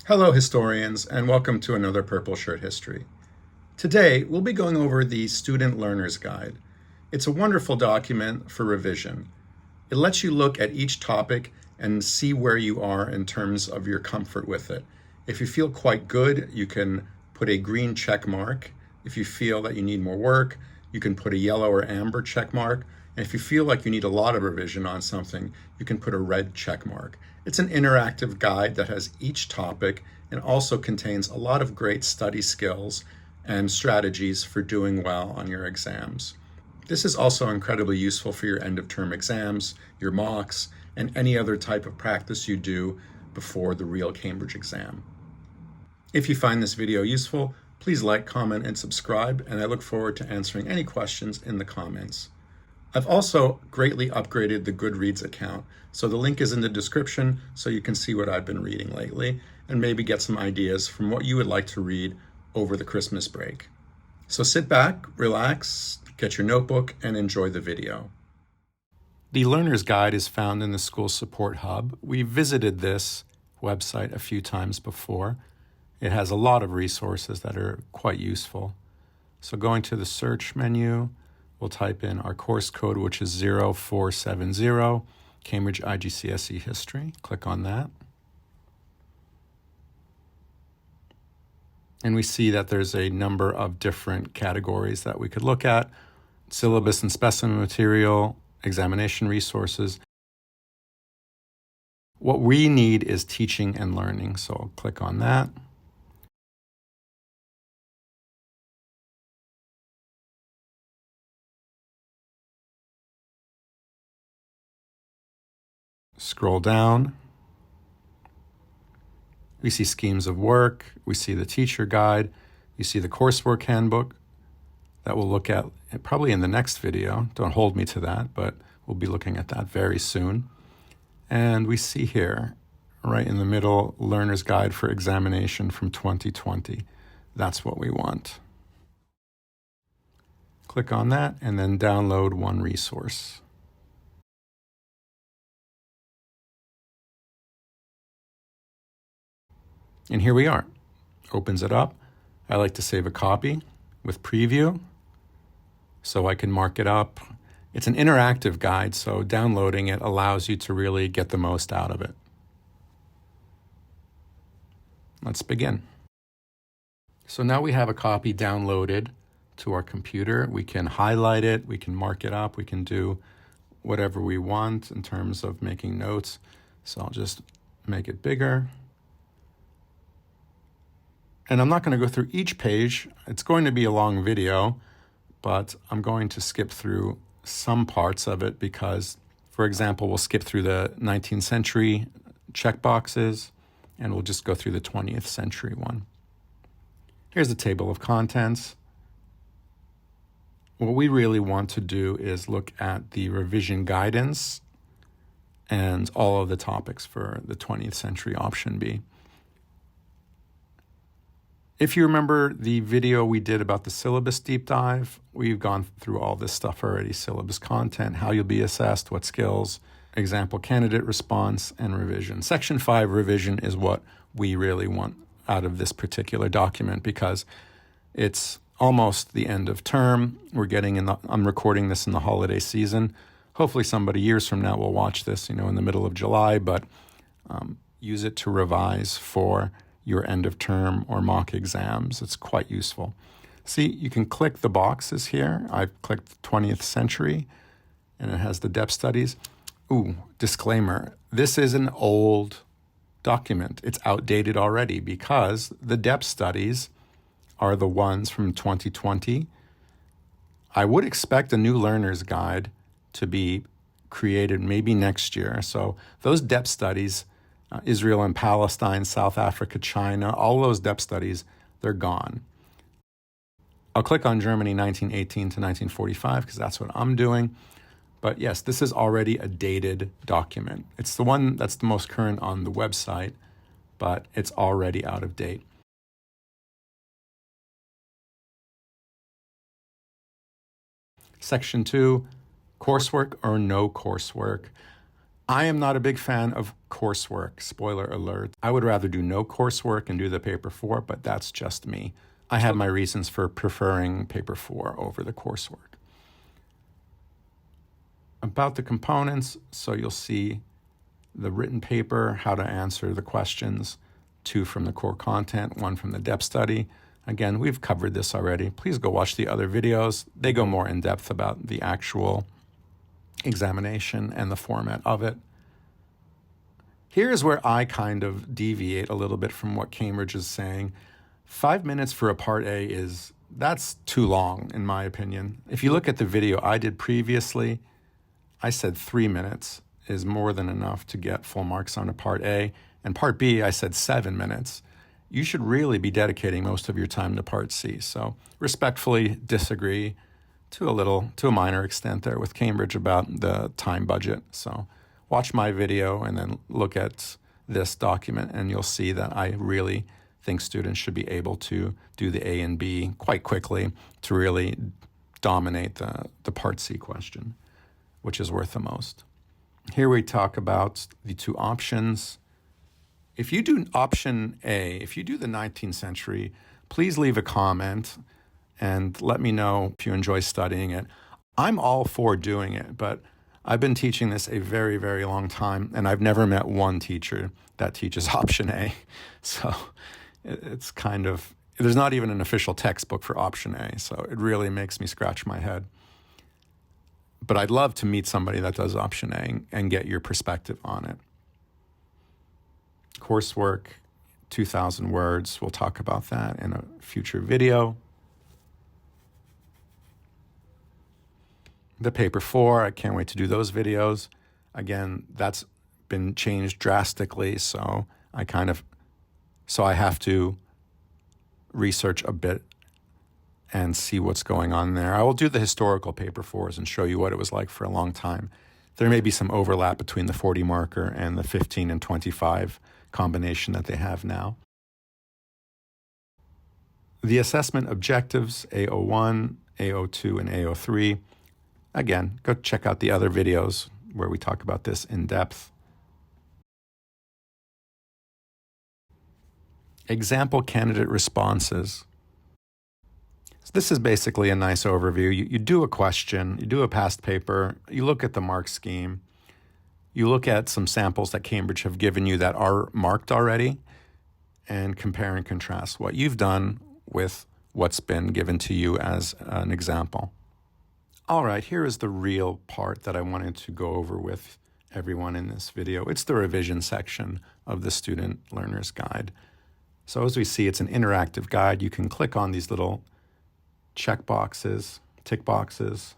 Hello historians, and welcome to another Purple Shirt History. Today, we'll be going over the Student Learner's Guide. It's a wonderful document for revision. It lets you look at each topic and see where you are in terms of your comfort with it. If you feel quite good, you can put a green check mark. If you feel that you need more work, you can put a yellow or amber check mark. And if you feel like you need a lot of revision on something, you can put a red check mark. It's an interactive guide that has each topic and also contains a lot of great study skills and strategies for doing well on your exams. This is also incredibly useful for your end of term exams, your mocks, and any other type of practice you do before the real Cambridge exam. If you find this video useful, please like, comment, and subscribe, and I look forward to answering any questions in the comments. I've also greatly upgraded the Goodreads account, so the link is in the description so you can see what I've been reading lately and maybe get some ideas from what you would like to read over the Christmas break. So sit back, relax, get your notebook, and enjoy the video. The Learner's Guide is found in the School Support Hub. We visited this website a few times before. It has a lot of resources that are quite useful. So going to the search menu, we'll type in our course code, which is 0470, Cambridge IGCSE History. Click on that. And we see that there's a number of different categories that we could look at: syllabus and specimen material, examination resources. What we need is teaching and learning, so I'll click on that. Scroll down. We see schemes of work. We see the teacher guide. You see the coursework handbook that we'll look at probably in the next video. Don't hold me to that, but we'll be looking at that very soon. And we see here, right in the middle, Learner's Guide for Examination from 2020. That's what we want. Click on that and then download one resource. And here we are. Opens it up. I like to save a copy with preview so I can mark it up. It's an interactive guide, so downloading it allows you to really get the most out of it. Let's begin. So now we have a copy downloaded to our computer. We can highlight it, we can mark it up, we can do whatever we want in terms of making notes. So I'll just make it bigger. And I'm not going to go through each page. It's going to be a long video, but I'm going to skip through some parts of it because, for example, we'll skip through the 19th century checkboxes and we'll just go through the 20th century one. Here's the table of contents. What we really want to do is look at the revision guidance and all of the topics for the 20th century option B. If you remember the video we did about the syllabus deep dive, we've gone through all this stuff already: syllabus content, how you'll be assessed, what skills, example candidate response, and revision. Section 5 revision is what we really want out of this particular document because it's almost the end of term. I'm recording this in the holiday season. Hopefully somebody years from now will watch this, in the middle of July, but use it to revise for your end of term or mock exams. It's quite useful. See, you can click the boxes here. I've clicked 20th century and it has the depth studies. Ooh, disclaimer, this is an old document. It's outdated already because the depth studies are the ones from 2020. I would expect a new learner's guide to be created maybe next year. So those depth studies, Israel and Palestine, South Africa, China, all those depth studies, they're gone. I'll click on Germany 1918 to 1945 because that's what I'm doing. But yes, this is already a dated document. It's the one that's the most current on the website, but it's already out of date. Section 2, coursework or no coursework. I am not a big fan of coursework, spoiler alert. I would rather do no coursework and do the paper 4, but that's just me. I have my reasons for preferring paper 4 over the coursework. About the components, so you'll see the written paper, how to answer the questions, 2 from the core content, 1 from the depth study. Again, we've covered this already. Please go watch the other videos. They go more in depth about the actual examination and the format of it. Here's where I kind of deviate a little bit from what Cambridge is saying. 5 minutes for a part A that's too long, in my opinion. If you look at the video I did previously, I said 3 minutes is more than enough to get full marks on a part A. And part B, I said 7 minutes. You should really be dedicating most of your time to part C. So respectfully disagree to a minor extent there with Cambridge about the time budget. So watch my video and then look at this document and you'll see that I really think students should be able to do the A and B quite quickly to really dominate the part C question, which is worth the most. Here we talk about the 2 options. If you do option A, if you do the 19th century, please leave a comment and let me know if you enjoy studying it. I'm all for doing it, but I've been teaching this a very, very long time, and I've never met one teacher that teaches option A. So it's kind of, there's not even an official textbook for option A, so it really makes me scratch my head. But I'd love to meet somebody that does option A and get your perspective on it. Coursework, 2,000 words. We'll talk about that in a future video. The paper 4, I can't wait to do those videos. Again, that's been changed drastically, so I have to research a bit and see what's going on there. I will do the historical paper 4s and show you what it was like for a long time. There may be some overlap between the 40 marker and the 15 and 25 combination that they have now. The assessment objectives, AO1, AO2, and AO3. Again, go check out the other videos where we talk about this in depth. Example candidate responses. So this is basically a nice overview. You do a question, you do a past paper, you look at the mark scheme, you look at some samples that Cambridge have given you that are marked already, and compare and contrast what you've done with what's been given to you as an example. All right, here is the real part that I wanted to go over with everyone in this video. It's the revision section of the Student Learner's Guide. So as we see, it's an interactive guide. You can click on these little check boxes, tick boxes,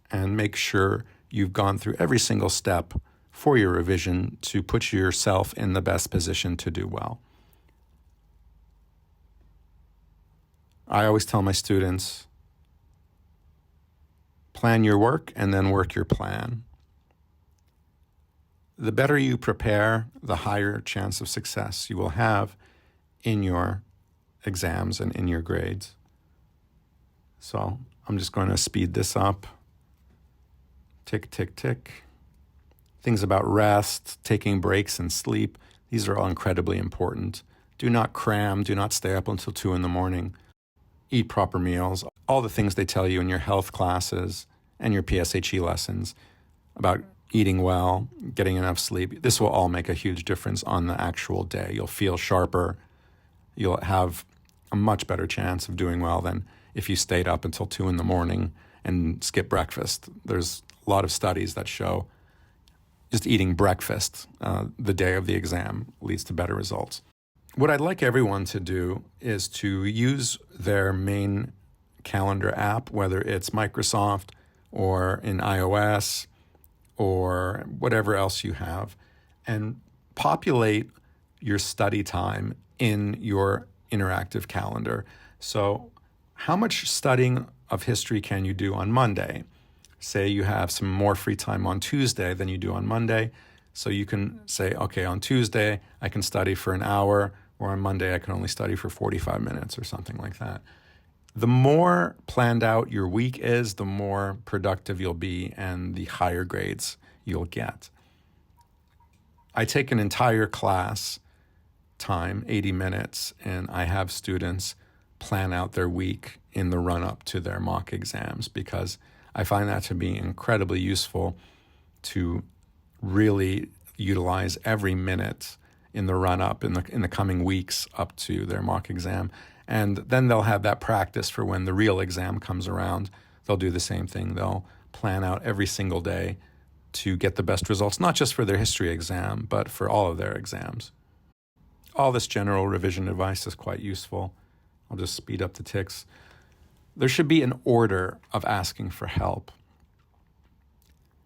and make sure you've gone through every single step for your revision to put yourself in the best position to do well. I always tell my students, plan your work and then work your plan. The better you prepare, the higher chance of success you will have in your exams and in your grades. So I'm just going to speed this up. Tick, tick, tick. Things about rest, taking breaks and sleep. These are all incredibly important. Do not cram. Do not stay up until 2 in the morning. Eat proper meals. All the things they tell you in your health classes and your PSHE lessons about eating well, getting enough sleep. This will all make a huge difference on the actual day. You'll feel sharper. You'll have a much better chance of doing well than if you stayed up until 2 in the morning and skipped breakfast. There's a lot of studies that show just eating breakfast the day of the exam leads to better results. What I'd like everyone to do is to use their main calendar app, whether it's Microsoft or in iOS or whatever else you have, and populate your study time in your interactive calendar. So how much studying of history can you do on Monday? Say you have some more free time on Tuesday than you do on Monday. So you can say, okay, on Tuesday, I can study for an hour, or on Monday, I can only study for 45 minutes or something like that. The more planned out your week is, the more productive you'll be and the higher grades you'll get. I take an entire class time, 80 minutes, and I have students plan out their week in the run-up to their mock exams, because I find that to be incredibly useful to really utilize every minute in the run-up, in the coming weeks up to their mock exam. And then they'll have that practice for when the real exam comes around. They'll do the same thing. They'll plan out every single day to get the best results, not just for their history exam, but for all of their exams. All this general revision advice is quite useful. I'll just speed up the ticks. There should be an order of asking for help.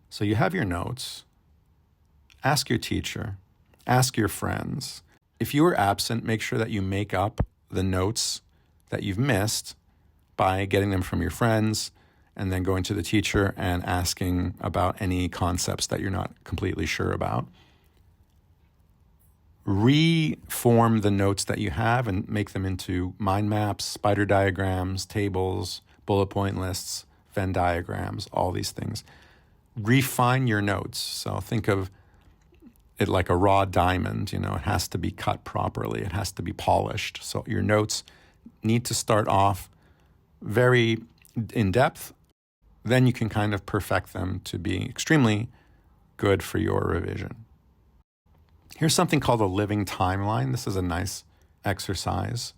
So you have your notes. Ask your teacher. Ask your friends. If you are absent, make sure that you make up the notes that you've missed by getting them from your friends and then going to the teacher and asking about any concepts that you're not completely sure about. Reform the notes that you have and make them into mind maps, spider diagrams, tables, bullet point lists, Venn diagrams, all these things. Refine your notes. So think of it like a raw diamond. It has to be cut properly. It has to be polished. So your notes need to start off very in depth. Then you can kind of perfect them to be extremely good for your revision. Here's something called a living timeline. This is a nice exercise.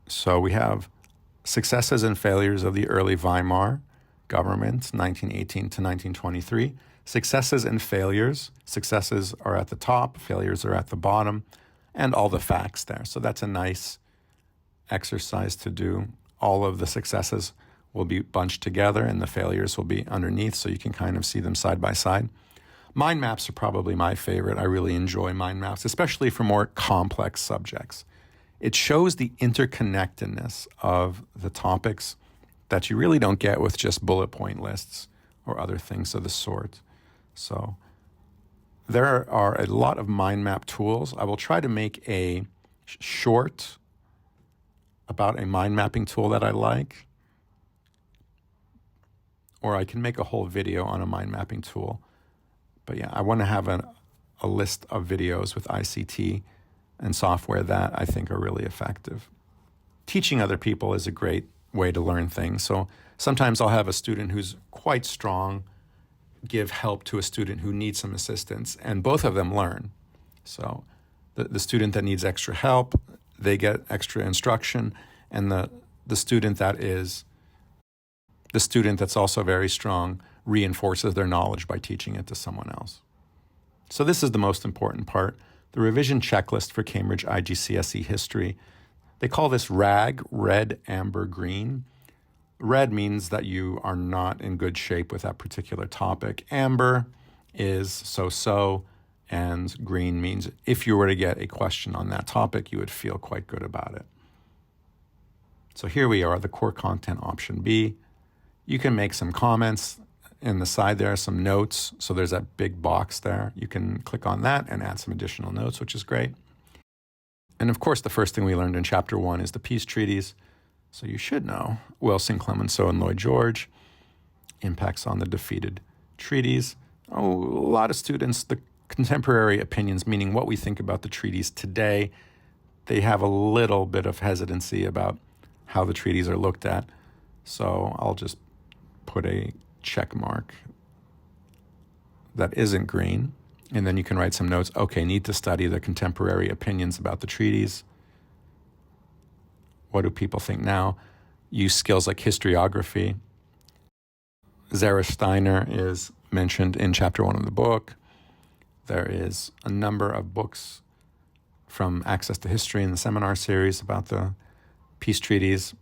So we have successes and failures of the early Weimar government, 1918 to 1923. Successes and failures. Successes are at the top, failures are at the bottom, and all the facts there. So that's a nice exercise to do. All of the successes will be bunched together and the failures will be underneath, so you can kind of see them side by side. Mind maps are probably my favorite. I really enjoy mind maps, especially for more complex subjects. It shows the interconnectedness of the topics that you really don't get with just bullet point lists or other things of the sort. So there are a lot of mind map tools. I will try to make a short about a mind mapping tool that I like, or I can make a whole video on a mind mapping tool. But yeah, I want to have a list of videos with ICT and software that I think are really effective. Teaching other people is a great way to learn things. So sometimes I'll have a student who's quite strong give help to a student who needs some assistance, and both of them learn. So the student that needs extra help, they get extra instruction, and the student that's also very strong reinforces their knowledge by teaching it to someone else. So this is the most important part, the revision checklist for Cambridge IGCSE history. They call this RAG, red, amber, green. Red means that you are not in good shape with that particular topic. Amber is so-so, and green means if you were to get a question on that topic, you would feel quite good about it. So here we are, the core content option B. You can make some comments. In the side there are some notes. So there's that big box there. You can click on that and add some additional notes, which is great. And of course, the first thing we learned in chapter 1 is the peace treaties. So you should know Wilson, Clemenceau, and Lloyd George. Impacts on the defeated treaties. A lot of students, the contemporary opinions, meaning what we think about the treaties today, they have a little bit of hesitancy about how the treaties are looked at. So I'll just put a check mark that isn't green. And then you can write some notes. Okay, need to study the contemporary opinions about the treaties. What do people think now? Use skills like historiography. Zara Steiner is mentioned in chapter 1 of the book. There is a number of books from Access to History in the seminar series about the peace treaties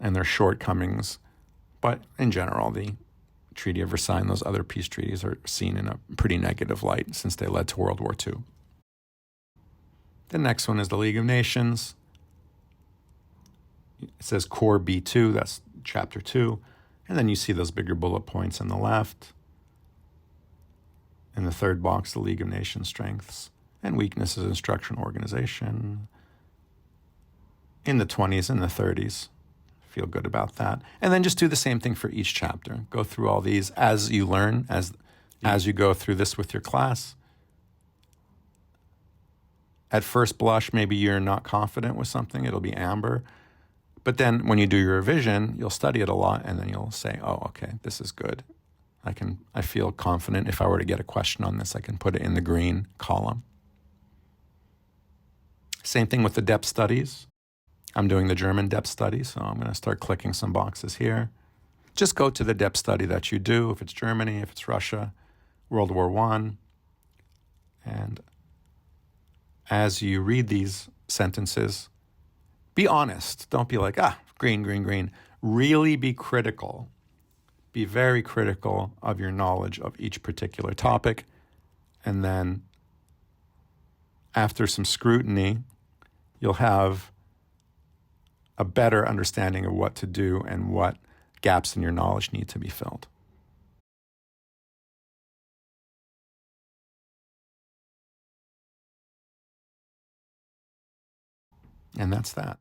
and their shortcomings. But in general, the Treaty of Versailles and those other peace treaties are seen in a pretty negative light since they led to World War II. The next one is the League of Nations. It says Core B2, that's chapter 2. And then you see those bigger bullet points on the left. In the third box, the League of Nations strengths and weaknesses in structure and organization. In the 20s and the 30s. Feel good about that. And then just do the same thing for each chapter. Go through all these as you learn, as As you go through this with your class, at first blush, maybe you're not confident with something. It'll be amber. But then when you do your revision, you'll study it a lot, and then you'll say, oh, okay, this is good. I feel confident. If I were to get a question on this, I can put it in the green column. Same thing with the depth studies. I'm doing the German depth study, so I'm going to start clicking some boxes here. Just go to the depth study that you do, if it's Germany, if it's Russia, World War I. And as you read these sentences, be honest. Don't be like, green, green, green. Really be critical. Be very critical of your knowledge of each particular topic. And then after some scrutiny, you'll have a better understanding of what to do and what gaps in your knowledge need to be filled. And that's that.